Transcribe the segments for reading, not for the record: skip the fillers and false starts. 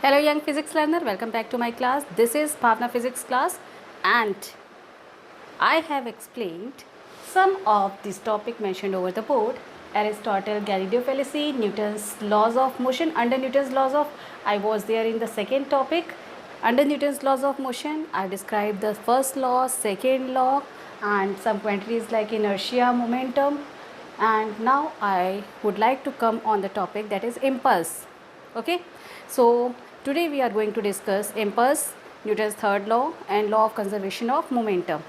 Hello young physics learner, welcome back to my class. This is Bhavna physics class and I have explained some of this topic mentioned over the board. Aristotle, Galileo Fallacy, Newton's laws of motion. Under Newton's laws of, I was there in the second topic. Under Newton's laws of motion, I described the first law, second law and some quantities like inertia, momentum. And now I would like to come on the topic that is impulse. Okay, so today we are going to discuss impulse, Newton's third law and law of conservation of momentum.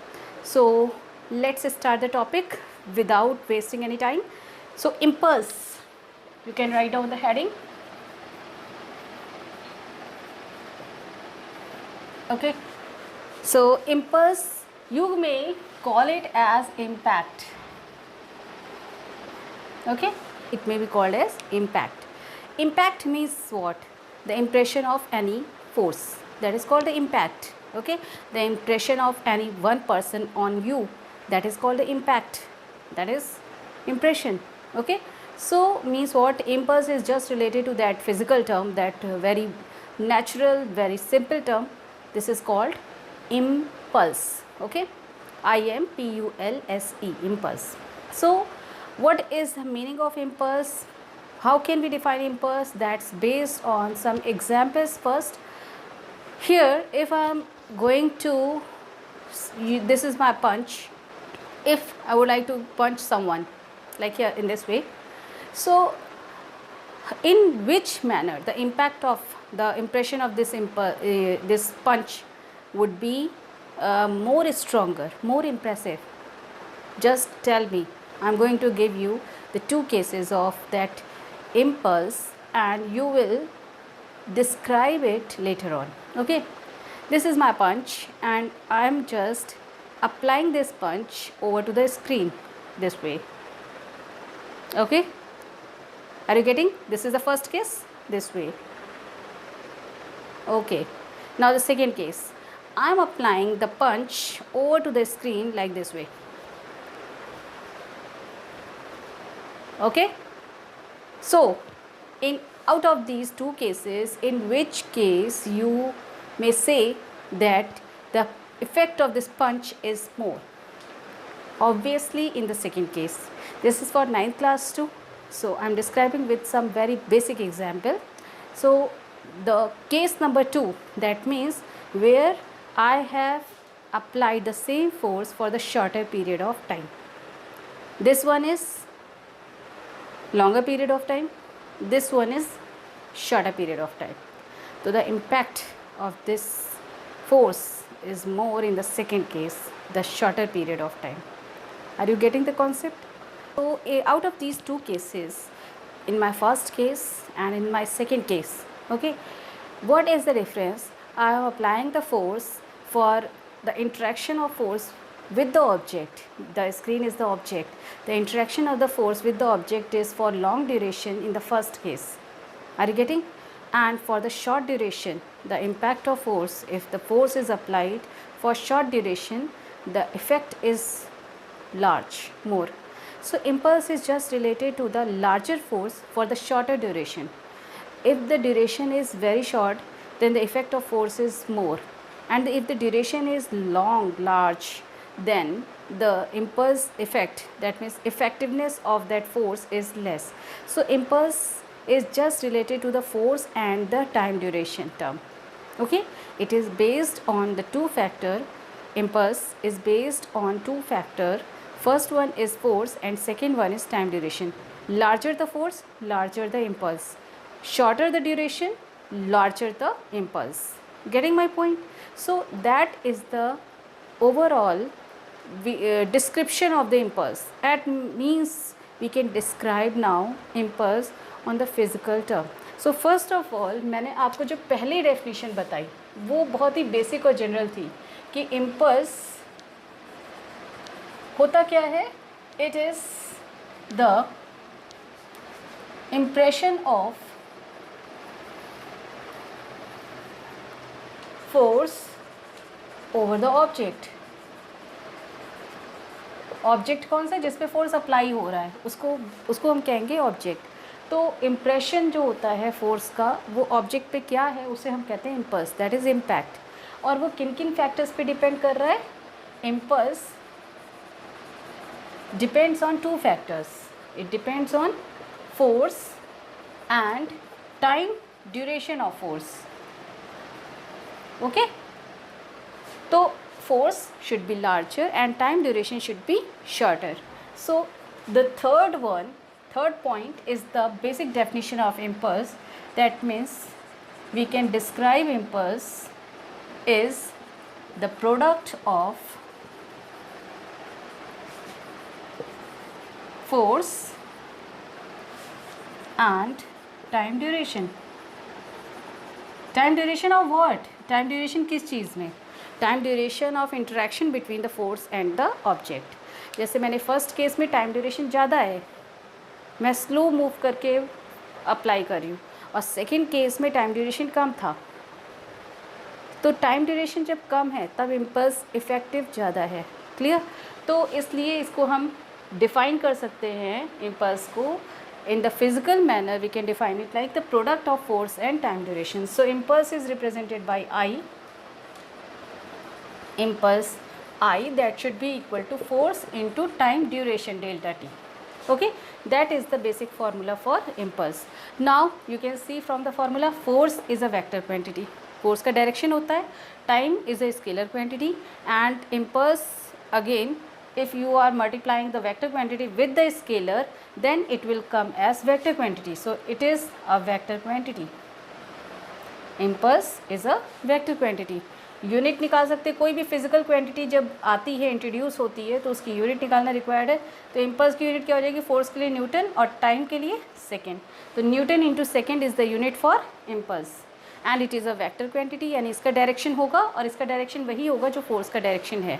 So let's start the topic without wasting any time. So impulse, you can write down the heading. Okay, so impulse, you may call it as impact. Okay, it may be called as impact. Impact means what? The impression of any force, that is called the impact. Okay, the impression of any one person on you, that is called the impact, that is impression. Okay, so means what? Impulse is just related to that physical term, that very natural, very simple term. This is called impulse. Okay, IMPULSE, impulse. So what is the meaning of impulse? How can we define impulse? That's based on some examples first. Here, if I am going to, this is my punch. If I would like to punch someone, like here in this way, so in which manner the impact of the impression of this this punch would be more stronger, more impressive? Just tell me. I'm going to give you the two cases of that impulse and you will describe it later on. Okay, this is my punch and I am just applying this punch over to the screen this way. Okay, are you getting? This is the first case, this way. Okay, now the second case, I am applying the punch over to the screen like this way. Okay, so in out of these two cases, in which case you may say that the effect of this punch is more? Obviously in the second case. This is for 9th class too, so I am describing with some very basic example. So the case number 2, that means where I have applied the same force for the shorter period of time. This one is longer period of time, this one is shorter period of time. So the impact of this force is more in the second case, the shorter period of time. Are you getting the concept? So out of these two cases, in my first case and in my second case, okay, what is the difference? I am applying the force for the interaction of force with the object. The screen is the object. The interaction of the force with the object is for long duration in the first case. Are you getting? And for the short duration, the impact of force, if the force is applied for short duration, the effect is large, more. So impulse is just related to the larger force for the shorter duration. If the duration is very short, then the effect of force is more. And if the duration is long, large, then the impulse effect, that means effectiveness of that force, is less. So impulse is just related to the force and the time duration term. Okay, it is based on the two factor. Impulse is based on two factor. First one is force and second one is time duration. Larger the force, larger the impulse. Shorter the duration, larger the impulse. Getting my point? So that is the overall description of the impulse. That means we can describe now impulse on the physical term. So first of all, मैंने आपको जो पहली definition बताई वो बहुत ही basic और general थी कि impulse होता क्या है? It is the impression of force over the object. Object कौन सा है जिस पे फोर्स अप्लाई हो रहा है, उसको हम कहेंगे ऑब्जेक्ट. तो इम्प्रेशन जो होता है फोर्स का वो ऑब्जेक्ट पे क्या है उसे हम कहते हैं इम्पल्स, दैट इज़ इम्पैक्ट। और वो किन किन फैक्टर्स पे डिपेंड कर रहा है? Impulse depends on two factors, it depends on force and time duration of force. Okay, तो force should be larger and time duration should be shorter. So the third point is the basic definition of impulse. That means we can describe impulse is the product of force and time duration. Time duration of what? Time duration किस चीज़ में? Time duration of interaction between the force and the object. जैसे मैंने first case में time duration ज़्यादा है, मैं slow move करके apply कर रही हूँ, और सेकंड केस में टाइम ड्यूरेशन कम था। तो टाइम ड्यूरेशन जब कम है तब इम्पल्स इफ़ेक्टिव ज़्यादा है। क्लियर? तो इसलिए इसको हम डिफ़ाइन कर सकते हैं इम्पल्स को in the physical manner. We can define it like the product of force and time duration. So impulse is represented by I, impulse I, that should be equal to force into time duration delta t. Okay, that is the basic formula for impulse. Now you can see from the formula, force is a vector quantity, force का direction होता है, time is a scalar quantity, and impulse again if you are multiplying the vector quantity with the scalar, then it will come as vector quantity. So it is a vector quantity. Impulse is a vector quantity. Unit निकाल सकते हैं, कोई भी physical quantity जब आती है, introduce होती है, तो उसकी यूनिट निकालना रिक्वायर्ड है। तो इम्पल्स की यूनिट क्या हो जाएगी? फोर्स के लिए न्यूटन और टाइम के लिए सेकेंड। तो Newton into second is the unit for impulse, and it is a vector quantity, यानी इसका डायरेक्शन होगा और इसका डायरेक्शन वही होगा जो फोर्स का डायरेक्शन है।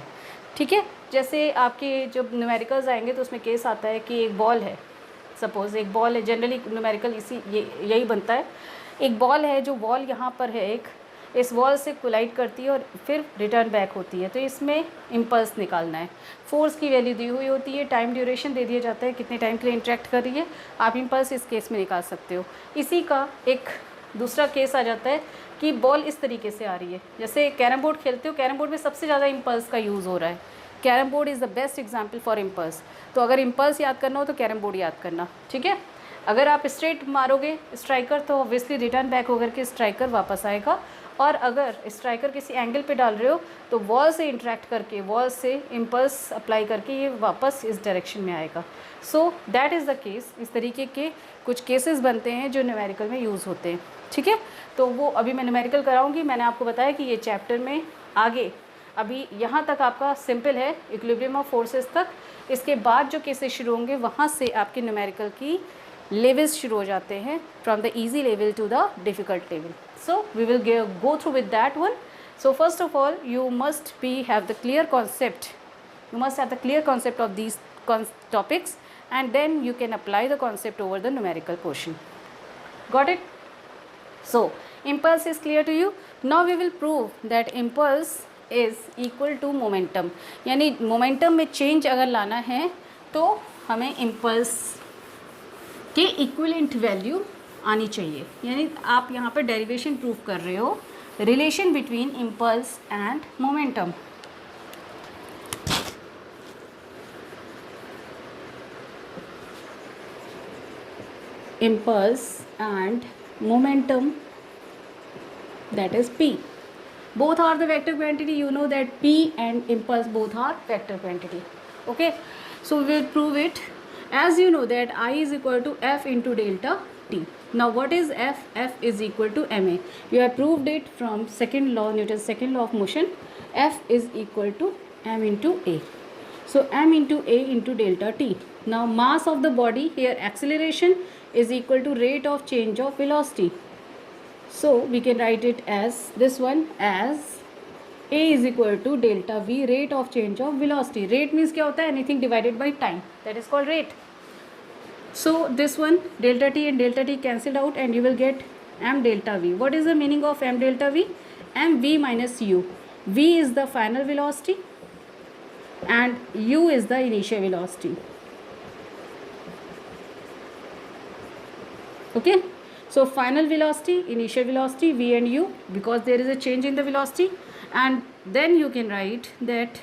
ठीक है, जैसे आपके जब न्यूमेरिकल्स आएंगे तो उसमें केस आता है कि एक बॉल है, सपोज़ एक बॉल है, जनरली न्यूमेरिकल यही बनता है। एक बॉल है, जो बॉल यहाँ पर है, एक इस वॉल से कोलाइड करती है और फिर रिटर्न बैक होती है, तो इसमें इम्पल्स निकालना है। फोर्स की वैल्यू दी हुई होती है, टाइम ड्यूरेशन दे दिया जाता है, कितने टाइम के लिए इंटरेक्ट कर रही है, आप इम्पल्स इस केस में निकाल सकते हो। इसी का एक दूसरा केस आ जाता है कि बॉल इस तरीके से आ रही है, जैसे कैरम बोर्ड खेलते हो, कैरम बोर्ड में सबसे ज़्यादा इम्पल्स का यूज़ हो रहा है, carrom board is the best example for impulse. तो अगर इम्पल्स याद करना हो तो कैरम बोर्ड याद करना, ठीक है। अगर आप स्ट्रेट मारोगे स्ट्राइकर तो ऑब्वियसली रिटर्न बैक होकर के स्ट्राइकर वापस आएगा, और अगर स्ट्राइकर किसी एंगल पे डाल रहे हो तो वॉल से इंटरेक्ट करके, वॉल से इम्पल्स अप्लाई करके ये वापस इस डायरेक्शन में आएगा। So that is the case. इस तरीके के कुछ केसेस बनते हैं जो न्यूमेरिकल में यूज़ होते हैं, ठीक है। तो वो अभी मैं न्यूमेरिकल कराऊंगी। मैंने आपको बताया कि ये चैप्टर में आगे अभी यहाँ तक आपका सिंपल है, इक्विलिब्रियम ऑफ फोर्सेस तक। इसके बाद जो केसेस शुरू होंगे वहाँ से आपके न्यूमेरिकल की लेवल्स शुरू हो जाते हैं, from the easy level to the difficult level. So we will go through with that one. So first of all, you must have the clear concept. You must have the clear concept of these topics, and then you can apply the concept over the numerical portion. Got it? So impulse is clear to you. Now we will prove that impulse is equal to momentum. यानी momentum में change अगर लाना है तो हमें impulse के equivalent value आनी चाहिए। यानी आप यहाँ पर डेरिवेशन प्रूव कर रहे हो, relation between impulse and momentum. Impulse and momentum, that is P. Both are the vector quantity. You know that P and impulse both are vector quantity. Okay, so we will prove it. As you know that I is equal to F into delta T. Now what is F? F is equal to ma. You have proved it from second law, Newton's second law of motion. F is equal to m into a. So m into a into delta t. Now mass of the body, here acceleration is equal to rate of change of velocity. So we can write it as this one, as a is equal to delta v, rate of change of velocity. Rate means क्या होता है? Anything divided by time, that is called rate. So this one, delta t and delta t cancelled out and you will get m delta v. What is the meaning of m delta v? mv minus u. V is the final velocity and u is the initial velocity. Okay, so final velocity, initial velocity v and u, because there is a change in the velocity, and then you can write that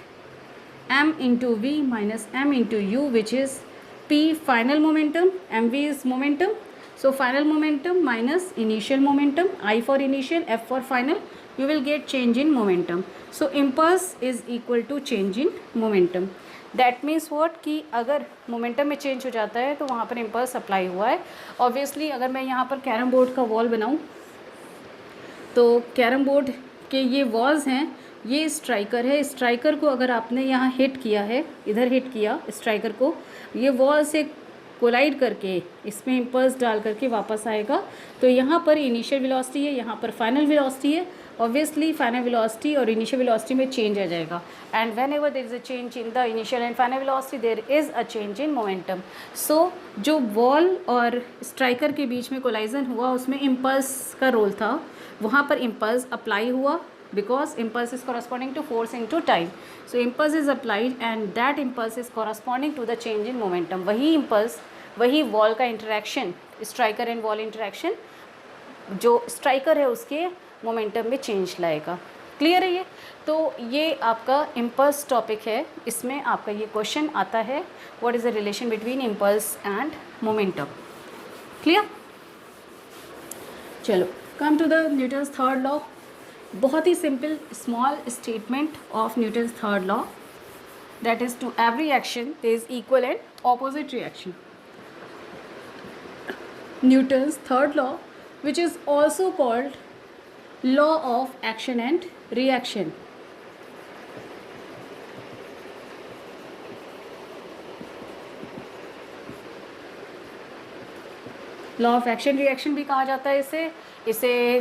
m into v minus m into u, which is p final momentum, mv is momentum. So final momentum minus initial momentum, I for initial, f for final, you will get change in momentum. So impulse is equal to change in momentum. That means what कि अगर momentum में change हो जाता है तो वहाँ पर impulse apply हुआ है. ऑब्वियसली अगर मैं यहाँ पर कैरम बोर्ड का वॉल बनाऊँ तो कैरम बोर्ड के ये वॉल्स हैं, ये स्ट्राइकर है. स्ट्राइकर को अगर आपने यहाँ हिट किया है, इधर हिट किया स्ट्राइकर को, ये वॉल से कोलाइड करके इसमें इम्पल्स डाल करके वापस आएगा. तो यहाँ पर इनिशियल वेलोसिटी है, यहाँ पर फाइनल वेलोसिटी है. ऑब्वियसली फाइनल वेलोसिटी और इनिशियल वेलोसिटी में चेंज आ जाएगा. And whenever there is a change in the initial and final velocity, there is a change in momentum. So जो वॉल और स्ट्राइकर के बीच में कोलाइजन हुआ उसमें इम्पल्स का रोल था. वहाँ पर इम्पल्स अप्लाई हुआ because impulse is corresponding to force into time. So impulse is applied and that impulse is corresponding to the change in momentum. वही impulse, वही wall का interaction, striker and wall interaction, जो striker है उसके momentum में change लाएगा. Clear है ये? तो ये आपका impulse topic है. इसमें आपका ये question आता है, what is the relation between impulse and momentum? Clear? चलो, come to the Newton's third law. बहुत ही simple small statement of Newton's third law, that is to every action there is equal and opposite reaction. Newton's third law which is also called law of action and reaction. Law of action reaction भी कहा जाता है इसे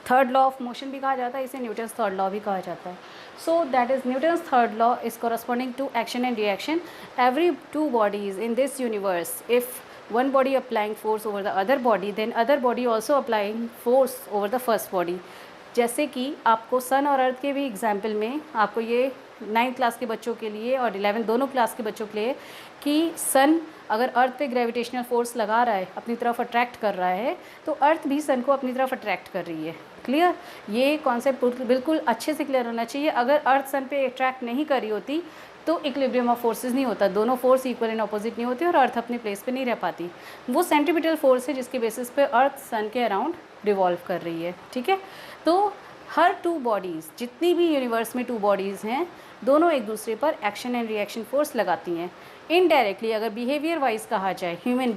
third law of motion भी कहा जाता है, इसे न्यूटन्स थर्ड लॉ भी कहा जाता है. So that is Newton's third law is corresponding to action and reaction. Every two bodies in this universe, if one body applying force over the other body, then other body also applying force over the first body. जैसे कि आपको सन और अर्थ के भी example में आपको ये 9th class के बच्चों के लिए और 11 दोनों क्लास के बच्चों के लिए कि सन अगर अर्थ पे ग्रेविटेशनल फोर्स लगा रहा है, अपनी तरफ अट्रैक्ट कर रहा है, तो अर्थ भी सन को अपनी तरफ अट्रैक्ट कर रही है. क्लियर? ये कॉन्सेप्ट बिल्कुल अच्छे से क्लियर होना चाहिए. अगर अर्थ सन पे अट्रैक्ट नहीं कर रही होती तो इक्विलिब्रियम ऑफ फोर्सेस नहीं होता, दोनों फोर्स इक्वल एंड अपोजिट नहीं होती और अर्थ अपने प्लेस पे नहीं रह पाती. वो सेंट्रीपिटल फोर्स है जिसके बेसिस पे अर्थ सन के अराउंड रिवॉल्व कर रही है. ठीक है? तो हर टू बॉडीज़, जितनी भी यूनिवर्स में टू बॉडीज़ हैं, दोनों एक दूसरे पर एक्शन एंड रिएक्शन फोर्स लगाती हैं. इनडायरेक्टली अगर बिहेवियर वाइज कहा जाए ह्यूमन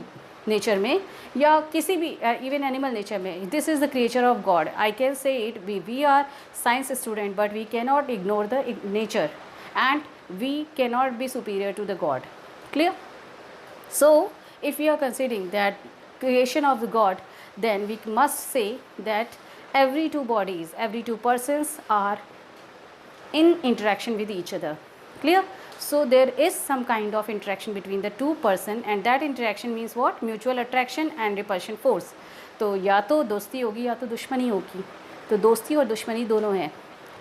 नेचर में या किसी भी इवन एनिमल नेचर में, this is the creature of God. I can say it, we are science student but we can not ignore the nature and we can not be superior to the God. Clear? So if you are considering that creation of the God, then we must say that every two bodies, every two persons are in interaction with each other. Clear? So there is some kind of interaction between the two person and that interaction means what? Mutual attraction and repulsion force. तो या तो दोस्ती होगी या तो दुश्मनी होगी. तो दोस्ती और दुश्मनी दोनों हैं.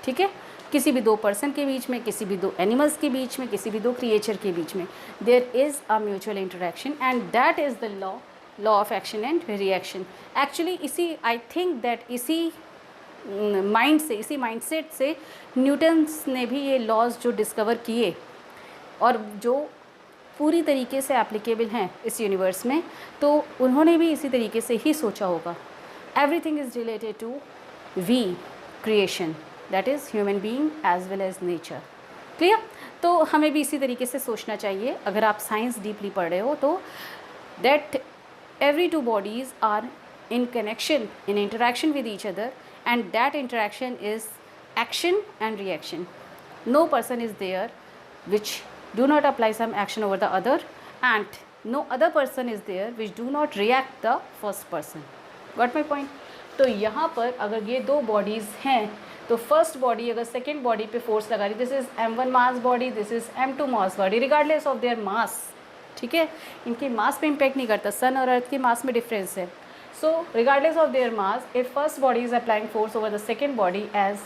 ठीक है? किसी भी दो पर्सन के बीच में, किसी भी दो एनिमल्स के बीच में, किसी भी दो क्रिएचर के बीच में there is a mutual interaction and that is the law of action and reaction. Actually इसी आई थिंक दैट इसी माइंड से, इसी माइंडसेट से न्यूटन्स ने भी ये लॉज जो डिस्कवर किए और जो पूरी तरीके से एप्लीकेबल हैं इस यूनिवर्स में, तो उन्होंने भी इसी तरीके से ही सोचा होगा. Everything is related to we creation, that is human being as well as nature. Clear? तो हमें भी इसी तरीके से सोचना चाहिए अगर आप साइंस डीपली पढ़ रहे हो तो. That every two bodies are in connection, in interaction with each other and that interaction is action and reaction. No person is there which do not apply some action over the other and no other person is there which do not react the first person. Got my point? तो यहाँ पर अगर ये दो bodies हैं तो first body अगर second body पे फोर्स लगा रही, this is m1 mass body, this is m2 mass body, regardless of their मास. ठीक है? इनके मास पे इम्पैक्ट नहीं करता, सन और अर्थ के मास में डिफरेंस है. So regardless of their mass, if first body is applying force over the second body as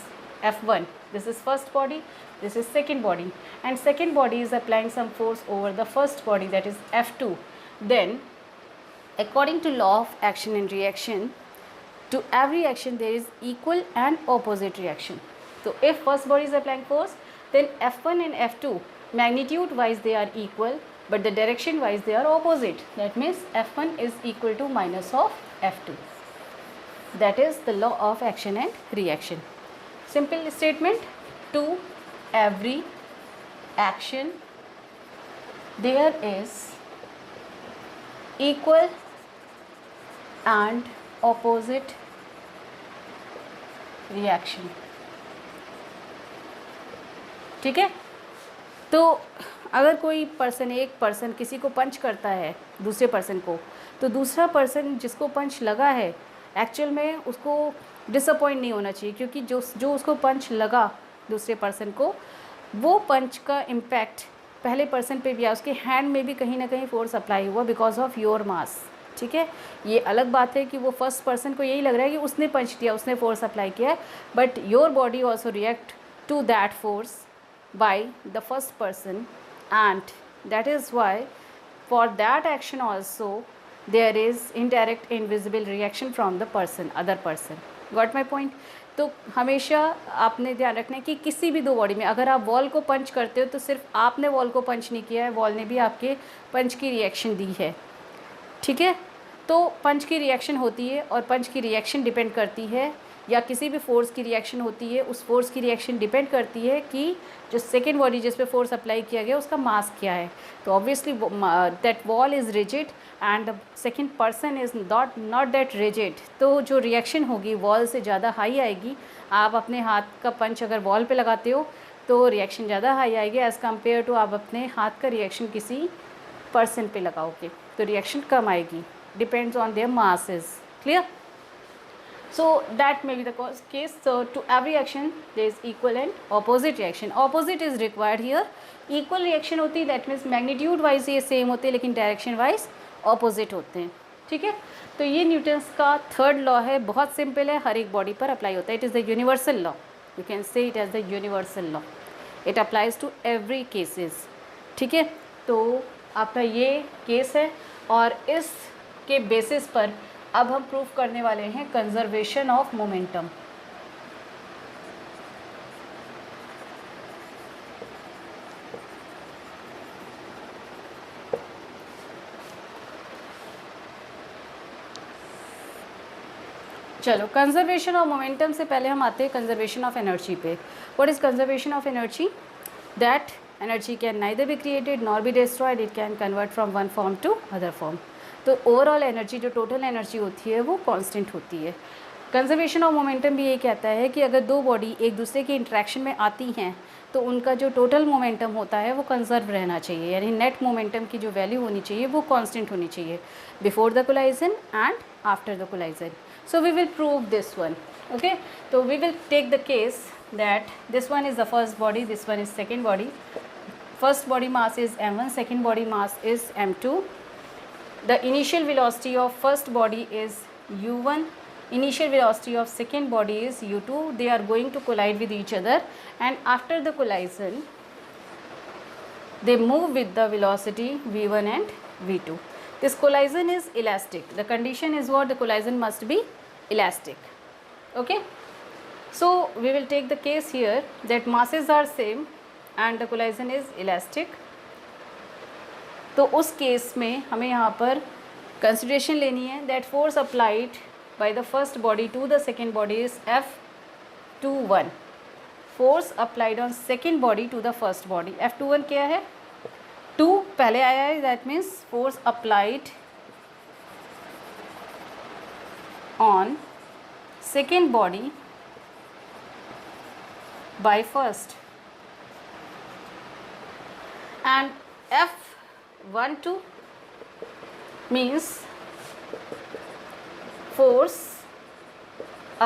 F1, this is first body, this is second body, and second body is applying some force over the first body, that is F2, then according to law of action and reaction, to every action there is equal and opposite reaction. So if first body is applying force, then F1 and F2 magnitude wise they are equal, but the direction wise they are opposite. That means F1 is equal to minus of F2. That is the law of action and reaction. Simple statement: to every action there is equal and opposite reaction. ठीक है. तो अगर कोई person, एक person किसी को पंच करता है दूसरे पर्सन को, तो दूसरा पर्सन जिसको पंच लगा है एक्चुअल में उसको डिसअपॉइंट नहीं होना चाहिए, क्योंकि जो उसको पंच लगा दूसरे पर्सन को, वो पंच का इम्पैक्ट पहले पर्सन पे भी आया, उसके हैंड में भी कहीं ना कहीं फोर्स अप्लाई हुआ बिकॉज ऑफ योर मास. ठीक है. ये अलग बात है कि वो फर्स्ट पर्सन को यही लग रहा है कि उसने पंच दिया, उसने फोर्स अप्लाई किया है, but your body also react to that force by the first person, and that is why for that action also there is indirect invisible reaction from the person, other person. Got my point? तो हमेशा आपने ध्यान रखना है कि किसी भी दो बॉडी में अगर आप वॉल को पंच करते हो तो सिर्फ आपने वॉल को पंच नहीं किया है, वॉल ने भी आपके पंच की रिएक्शन दी है. ठीक है. तो पंच की रिएक्शन होती है और पंच की रिएक्शन डिपेंड करती है, या किसी भी फोर्स की रिएक्शन होती है, उस फोर्स की रिएक्शन डिपेंड करती है कि जो सेकेंड बॉडी जिस पे फोर्स अप्लाई किया गया उसका मास क्या है. तो obviously that wall is rigid and the second person is not that rigid. तो जो रिएक्शन होगी वॉल से ज़्यादा हाई आएगी. आप अपने हाथ का पंच अगर वॉल पे लगाते हो तो रिएक्शन ज़्यादा हाई आएगी एज़ कम्पेयर टू आप अपने हाथ का रिएक्शन किसी पर्सन पे लगाओगे तो रिएक्शन कम आएगी. Depends on their masses. Clear? So that may be the case. So to every action there is equal and opposite reaction. Opposite is required here. Equal reaction होती है, that means magnitude wise ये same होते हैं लेकिन direction wise opposite होते हैं. ठीक है. तो ये न्यूटन्स का थर्ड लॉ है, बहुत सिंपल है, हर एक बॉडी पर अप्लाई होता है. It is the universal law. You can say it as the universal law. It applies to every cases. ठीक है. तो आपका ये केस है और इसके बेसिस पर अब हम प्रूफ करने वाले हैं कंजर्वेशन ऑफ मोमेंटम. चलो, कंजर्वेशन ऑफ मोमेंटम से पहले हम आते हैं कंजर्वेशन ऑफ एनर्जी पे. What is conservation of energy? That energy can neither be created nor be destroyed, it can convert from one form to other form. तो overall energy, जो total energy होती है वो कांस्टेंट होती है. Conservation of momentum भी ये कहता है कि अगर दो बॉडी एक दूसरे के इंटरेक्शन में आती हैं तो उनका जो टोटल मोमेंटम होता है वो कंजर्व रहना चाहिए, यानी नेट मोमेंटम की जो वैल्यू होनी चाहिए वो कांस्टेंट होनी चाहिए before the collision and after the collision. So we will prove this one. Okay. तो we will take the case that this one is the first body, this one is second body. First body mass is m1, second body mass is m2. The initial velocity of first body is u1, initial velocity of second body is u2. They are going to collide with each other, and after the collision they move with the velocity v1 and v2. This collision is elastic. The condition is what? The collision must be elastic. Okay. So we will take the case here that masses are same and the collision is elastic. तो उस case में हमें यहाँ पर consideration लेनी है that force applied by the first body to the second body is F21. Force applied on second body to the first body. F21 क्या है? 2 पहले आया है, that means force applied on second body by first, and F12 means force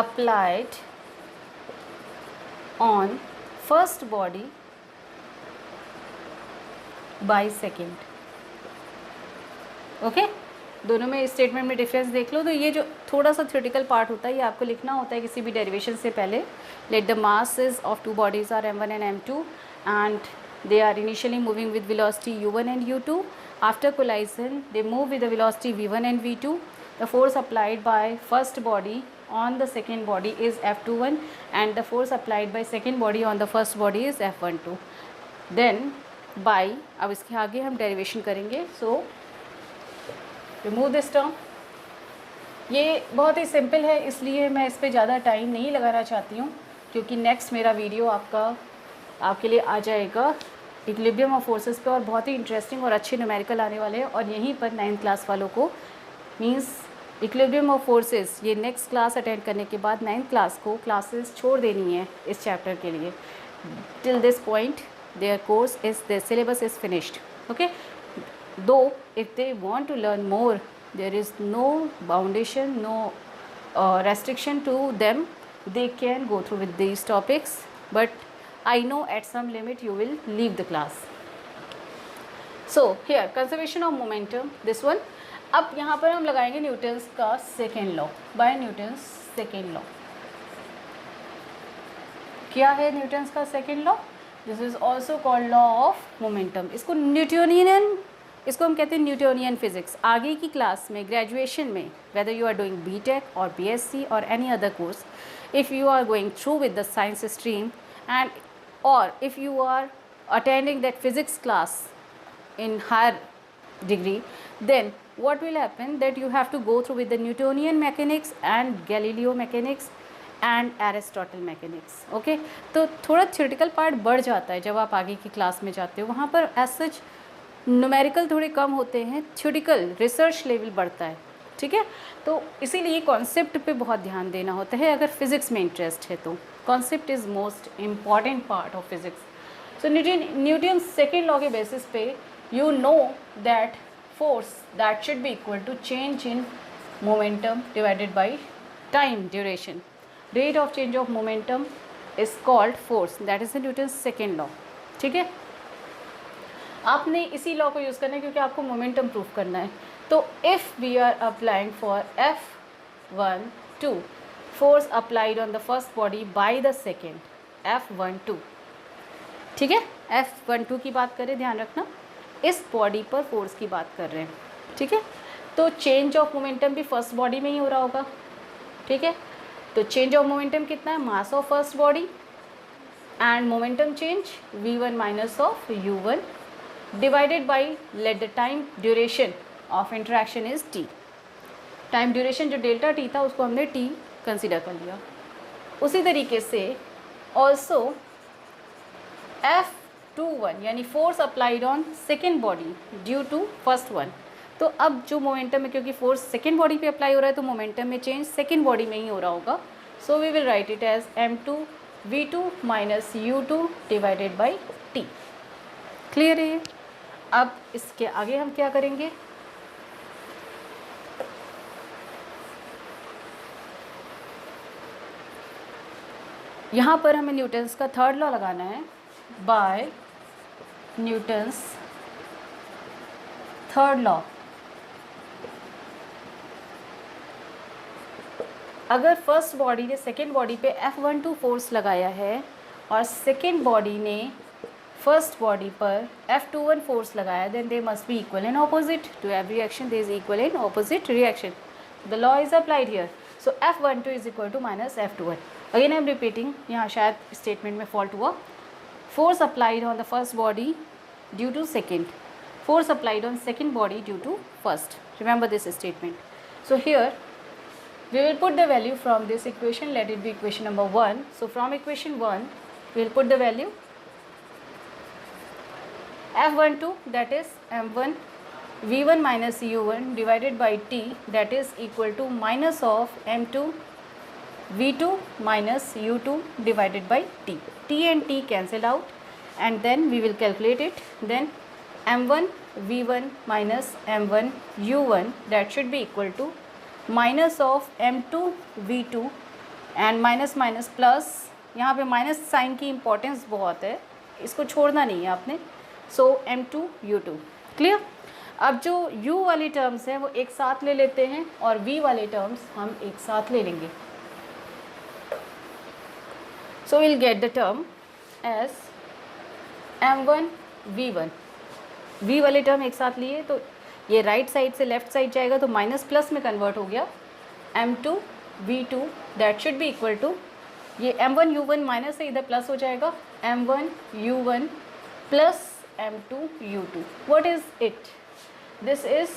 applied on first body by second. Okay. दोनों में statement में difference देख लो. तो ये जो थोड़ा सा थ्योरेटिकल पार्ट होता है ये आपको लिखना होता है किसी भी डेरिवेशन से पहले. Let the masses of two bodies are m1 and m2 and they are initially moving with velocity u1 and u2, After collision, they move with the velocity v1 and v2. The force applied by first body on the second body is F21 and the force applied by second body on the first body is F12. Then by, अब इसके आगे हम derivation करेंगे. So remove this term. ये बहुत ही simple है, इसलिए मैं इस पर ज़्यादा टाइम नहीं लगाना चाहती हूँ, क्योंकि नेक्स्ट मेरा वीडियो आपके लिए आ जाएगा इक्विलिब्रियम ऑफ फोर्सेस पे, और बहुत ही इंटरेस्टिंग और अच्छे न्यूमेरिकल आने वाले हैं. और यहीं पर 9th क्लास वालों को मींस इक्विलिब्रियम ऑफ फोर्सेस ये नेक्स्ट क्लास अटेंड करने के बाद 9th क्लास को क्लासेस छोड़ देनी है इस चैप्टर के लिए. Till this point their course is their syllabus is finished. Okay, though if they want to learn more, there is no foundation, no restriction to them, they can go through with these topics, but I know at some limit you will leave the class. So here conservation of momentum, this one. अब यहाँ पर हम लगाएंगे Newton's का second law. By Newton's second law. क्या है Newton's का second law? This is also called law of momentum. इसको हम कहते हैं न्यूटोनियन फिजिक्स. आगे की क्लास में ग्रेजुएशन में, whether you are doing BTech और बीएससी और any other course, if you are going through with the science stream and और if you are attending that physics class in higher degree, then what will happen that you have to go through with the Newtonian mechanics and Galileo mechanics and Aristotle mechanics. okay, तो थोड़ा theoretical part बढ़ जाता है जब आप आगे की class में जाते हो. वहाँ पर as such न्यूमेरिकल थोड़े कम होते हैं, थ्योरेटिकल रिसर्च लेवल बढ़ता है. ठीक है, तो इसीलिए कॉन्सेप्ट पे बहुत ध्यान देना होता है अगर फिज़िक्स में इंटरेस्ट है तो. Concept is most important part of physics. So Newton second law के बेसिस पे you know that force that should be equal to change in momentum divided by time duration. Rate of change of momentum is called force. That is the Newton's second law. ठीक है, आपने इसी law को use करना है क्योंकि आपको momentum proof करना है. तो if we are applying for F12 force applied on the first body by the second F12. ठीक है, F12 की बात करें, ध्यान रखना इस बॉडी पर फोर्स की बात कर रहे हैं. ठीक है, तो चेंज ऑफ मोमेंटम भी फर्स्ट बॉडी में ही हो रहा होगा. ठीक है, तो चेंज ऑफ मोमेंटम कितना है? Mass of first body and momentum change v1 minus of u1 divided by let the time duration of interaction is t. Time duration जो डेल्टा t था उसको हमने t कंसिडर कर लिया. उसी तरीके से ऑल्सो F21 यानी force applied on second body due to first one. तो अब जो मोमेंटम है, क्योंकि फोर्स सेकेंड बॉडी पे अप्लाई हो रहा है तो मोमेंटम में चेंज सेकेंड बॉडी में ही हो रहा होगा. So we will write it as m2 v2 minus u2 divided by t. Clear है? अब इसके आगे हम क्या करेंगे? यहाँ पर हमें न्यूटन्स का थर्ड लॉ लगाना है. बाय न्यूटन्स थर्ड लॉ, अगर फर्स्ट बॉडी ने सेकेंड बॉडी पे F12 फोर्स लगाया है और सेकेंड बॉडी ने फर्स्ट बॉडी पर F21 फोर्स लगाया, then they must be equal and opposite. To every action there is equal and opposite reaction. The law is applied here. So F12 is equal to minus F21. Again I am repeating, यहाँ शायद statement में fault हुआ. Force applied on the first body due to second. Force applied on second body due to first. Remember this statement. So here we will put the value from this equation. Let it be equation number 1. So from equation 1 we will put the value F12, that is m1 v1 minus u1 divided by t, that is equal to minus of m2 v2 minus u2 divided by t. t and t cancel out and then we will calculate it. Then m1 v1 minus m1 u1, that should be equal to minus of m2 v2 and minus minus plus. यहाँ पे minus sign की importance बहुत है, इसको छोड़ना नहीं है आपने. सो m2 u2. क्लियर? अब जो u वाली टर्म्स हैं वो एक साथ ले लेते हैं और v वाले टर्म्स हम एक साथ ले लेंगे. So we'll get the term as m1 v1 v वाले टर्म एक साथ लिए तो ये राइट साइड से लेफ्ट साइड जाएगा तो माइनस प्लस में कन्वर्ट हो गया m2 v2 that should be equal to ये m1 u1 माइनस से इधर प्लस हो जाएगा m1 u1 plus m2 u2. What is it? This is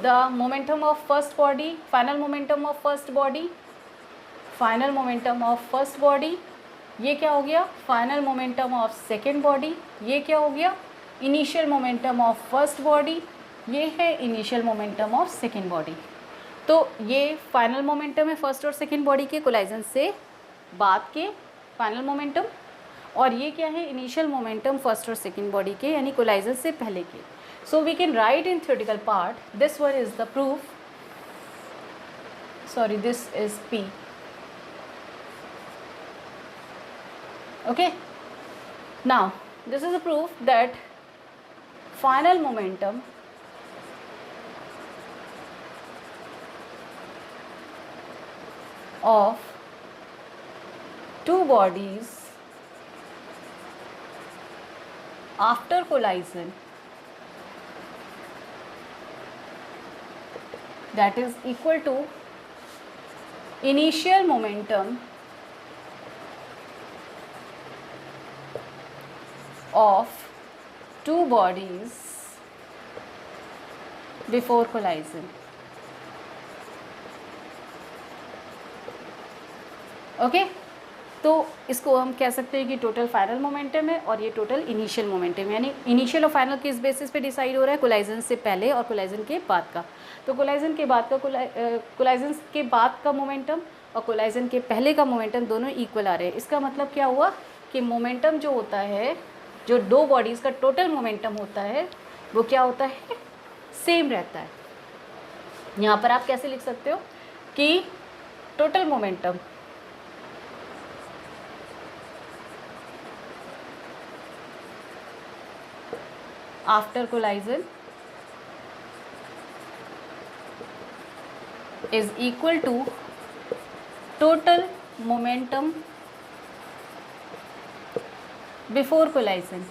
the momentum of first body, final momentum of first body, final momentum of first body. ये क्या हो गया? Final momentum of second body. ये क्या हो गया? Initial momentum of first body. ये है initial momentum of second body. तो ये फाइनल मोमेंटम है फर्स्ट और सेकेंड बॉडी के कोलाइजन से बाद के फाइनल मोमेंटम, और ये क्या है? इनिशियल मोमेंटम फर्स्ट और सेकेंड बॉडी के यानी कोलाइजन से पहले के. So we can write in theoretical part this one is the proof. Sorry, this is P. Okay, now this is a proof that final momentum of two bodies after collision, that is equal to initial momentum of two bodies before collision. Okay, तो इसको हम कह सकते हैं कि total final momentum है और ये टोटल इनिशियल मोमेंटम है, यानी इनिशियल और फाइनल किस बेसिस पे डिसाइड हो रहा है? कोलाइजन से पहले और कोलाइजन के बाद का. तो कोलाइजन के बाद का मोमेंटम और कोलाइजन के पहले का मोमेंटम दोनों इक्वल आ रहे हैं. इसका मतलब क्या हुआ कि मोमेंटम जो होता है, जो दो बॉडीज़ का टोटल मोमेंटम होता है वो क्या होता है? सेम रहता है. यहाँ पर आप कैसे लिख सकते हो कि total momentum after collision is equal to total momentum before collision.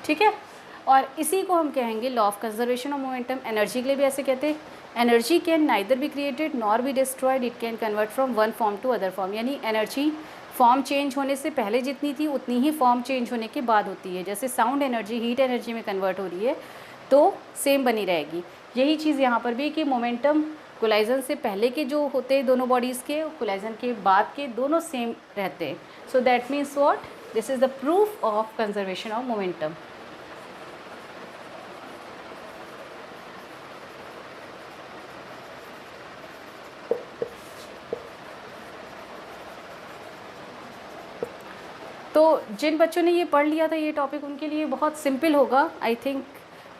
ठीक है, और इसी को हम कहेंगे law of conservation of momentum. Energy के लिए भी ऐसे कहते हैं. Energy can neither be created nor be destroyed, it can convert from one form to other form. यानी एनर्जी फॉर्म चेंज होने से पहले जितनी थी उतनी ही फॉर्म चेंज होने के बाद होती है. जैसे साउंड एनर्जी हीट एनर्जी में कन्वर्ट हो रही है तो सेम बनी रहेगी. यही चीज़ यहाँ पर भी कि मोमेंटम कोलाइजन से पहले के जो होते हैं दोनों बॉडीज़ के, कोलाइजन के बाद के दोनों सेम रहते हैं. So that means what? This is the proof of conservation of momentum. तो जिन बच्चों ने ये पढ़ लिया था ये टॉपिक, उनके लिए बहुत सिंपल होगा. आई थिंक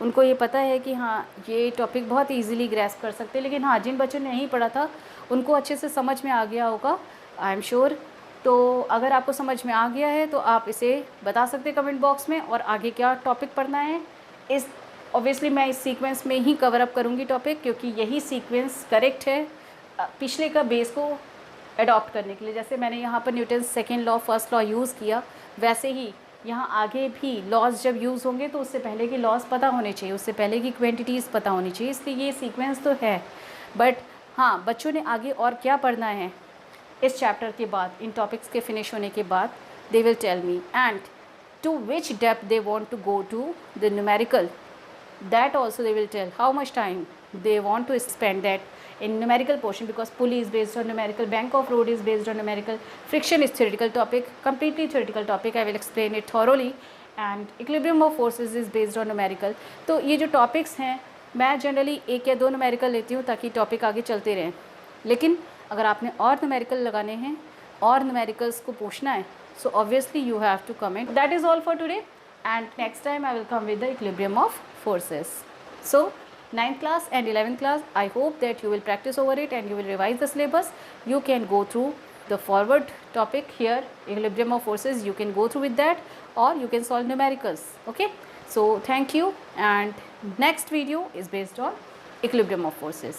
उनको ये पता है कि हाँ ये टॉपिक बहुत इजीली ग्रैस्प कर सकते हैं. लेकिन हाँ, जिन बच्चों ने नहीं पढ़ा था उनको अच्छे से समझ में आ गया होगा, आई एम श्योर. तो अगर आपको समझ में आ गया है तो आप इसे बता सकते हैं कमेंट बॉक्स में, और आगे क्या टॉपिक पढ़ना है इस ऑब्वियसली मैं इस सीक्वेंस में ही कवर अप करूँगी टॉपिक, क्योंकि यही सीक्वेंस करेक्ट है पिछले का बेस को अडॉप्ट करने के लिए. जैसे मैंने यहाँ पर Newton second law first law use किया, वैसे ही यहाँ आगे भी लॉज जब यूज़ होंगे तो उससे पहले की लॉज पता होने चाहिए, उससे पहले की क्वांटिटीज़ पता होनी चाहिए. इसलिए ये सीक्वेंस तो है. बट हाँ, बच्चों ने आगे और क्या पढ़ना है इस चैप्टर के बाद, इन टॉपिक्स के फिनिश होने के बाद, they will tell me. And to which depth they want to go to the numerical, that also they will tell how much time they want to spend that in numerical portion, because pulley is based on numerical, bank of road is based on numerical, friction is theoretical topic, completely theoretical topic. I will explain it thoroughly. And equilibrium of forces is based on numerical. तो ये जो topics हैं मैं generally एक या दो numerical लेती हूँ ताकि topic आगे चलते रहें. लेकिन अगर आपने और numerical लगाने हैं और numericals को पूछना है, so obviously you have to comment. That is all for today. And next time I will come with the equilibrium of forces. So 9th class and 11th class, I hope that you will practice over it and you will revise the syllabus. You can go through the forward topic here, equilibrium of forces, you can go through with that, or you can solve numericals. Okay, so thank you, and next video is based on equilibrium of forces.